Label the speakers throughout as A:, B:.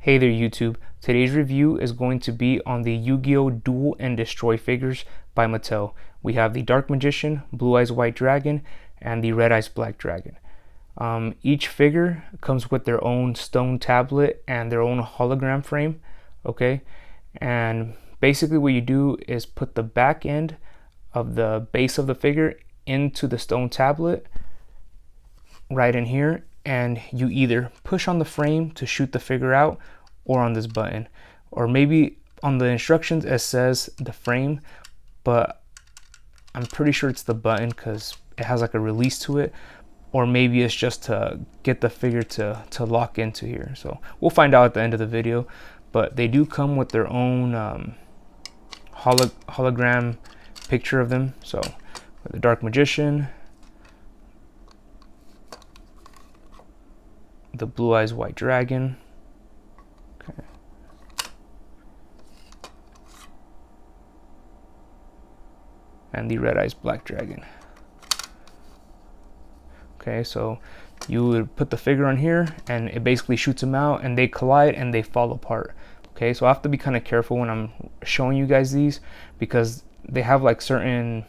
A: Hey there YouTube, today's review is going to be on the Yu-Gi-Oh! Duel and Destroy figures by Mattel. We have the Dark Magician, Blue Eyes White Dragon, and the Red Eyes Black Dragon. Each figure comes with their own stone tablet and their own hologram frame, okay? And basically what you do is put the back end of the base of the figure into the stone tablet right in here, and you either push on the frame to shoot the figure out or on this button, or maybe on the instructions it says the frame, but I'm pretty sure it's the button because it has like a release to it, or maybe it's just to get the figure to lock into here. So we'll find out at the end of the video, but they do come with their own hologram picture of them. So the Dark Magician, the Blue Eyes White Dragon, okay, and the Red Eyes Black Dragon. Okay, so you would put the figure on here and it basically shoots them out and they collide and they fall apart. Okay, so I have to be kind of careful when I'm showing you guys these because they have like certain,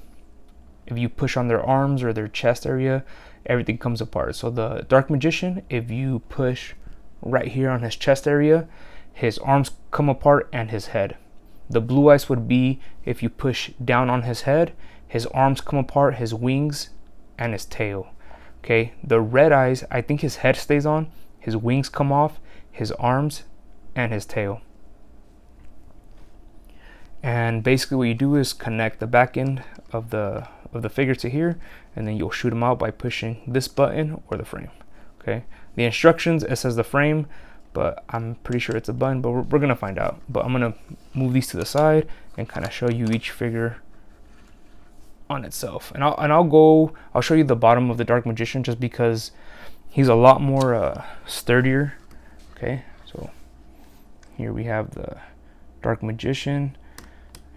A: if you push on their arms or their chest area, everything comes apart. So the Dark Magician, if you push right here on his chest area, his arms come apart and his head. The Blue Eyes would be if you push down on his head, his arms come apart, his wings, and his tail. Okay, the Red Eyes, I think his head stays on, his wings come off, his arms, and his tail. And basically what you do is connect the back end of the figure to here, and then you'll shoot them out by pushing this button or the frame. Okay, the instructions, it says the frame, but I'm pretty sure it's a button, but we're gonna find out. But I'm gonna move these to the side and kind of show you each figure on itself, and I'll show you the bottom of the Dark Magician just because he's a lot more sturdier. Okay, so here we have the Dark Magician,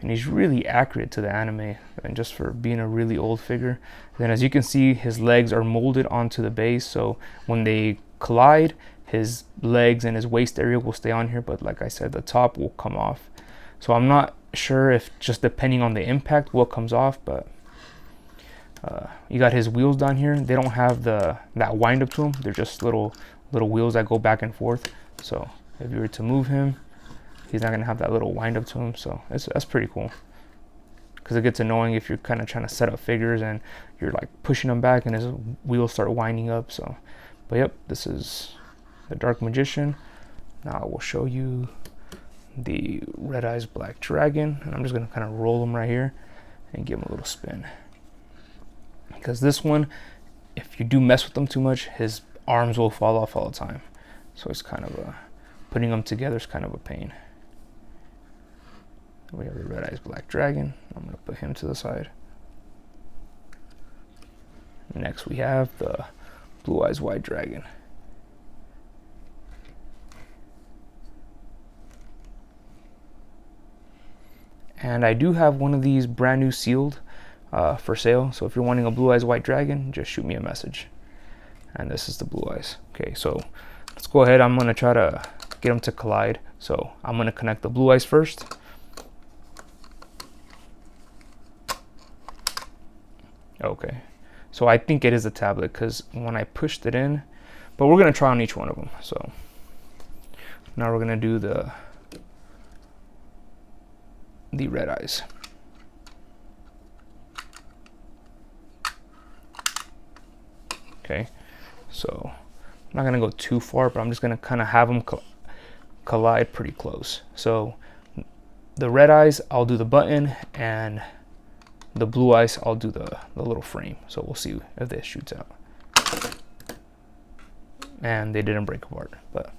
A: and he's really accurate to the anime, and just for being a really old figure. Then as you can see, his legs are molded onto the base, so when they collide, his legs and his waist area will stay on here, but like I said, the top will come off. So I'm not sure if just depending on the impact what comes off, but you got his wheels down here. They don't have that wind up to them. They're just little wheels that go back and forth. So if you were to move him, he's not gonna have that little wind up to him. So that's pretty cool, because it gets annoying if you're kind of trying to set up figures and you're like pushing them back and his wheels start winding up. So, but yep, this is the Dark Magician. Now I will show you the Red Eyes Black Dragon, and I'm just gonna kind of roll him right here and give him a little spin, because this one, if you do mess with them too much, his arms will fall off all the time. So it's kind of putting them together is kind of a pain. We have the Red Eyes Black Dragon. I'm gonna put him to the side. Next we have the Blue Eyes White Dragon. And I do have one of these brand new sealed for sale. So if you're wanting a Blue Eyes White Dragon, just shoot me a message. And this is the Blue Eyes. Okay, so let's go ahead. I'm gonna try to get them to collide. So I'm gonna connect the Blue Eyes first. Okay, so I think it is a tablet because when I pushed it in, but we're gonna try on each one of them. So now we're gonna do the Red Eyes. Okay, so I'm not gonna go too far, but I'm just gonna kind of have them collide pretty close. So the Red Eyes, I'll do the button, and the Blue Eyes, I'll do the little frame. So we'll see if this shoots out. And they didn't break apart, but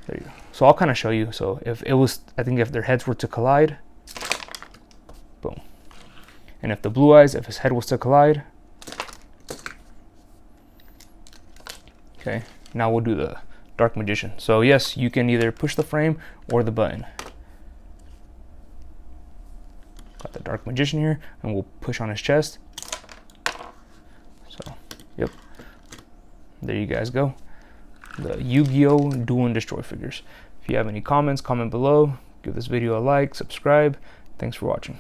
A: there you go. So I'll kind of show you. So if it was, I think if their heads were to collide, boom. And if the Blue Eyes, if his head was to collide, okay, now we'll do the Dark Magician. So yes, you can either push the frame or the button. Got the Dark Magician here, and we'll push on his chest. So, yep, there you guys go. The Yu-Gi-Oh! Duel and Destroy figures. If you have any comments, comment below. Give this video a like, subscribe. Thanks for watching.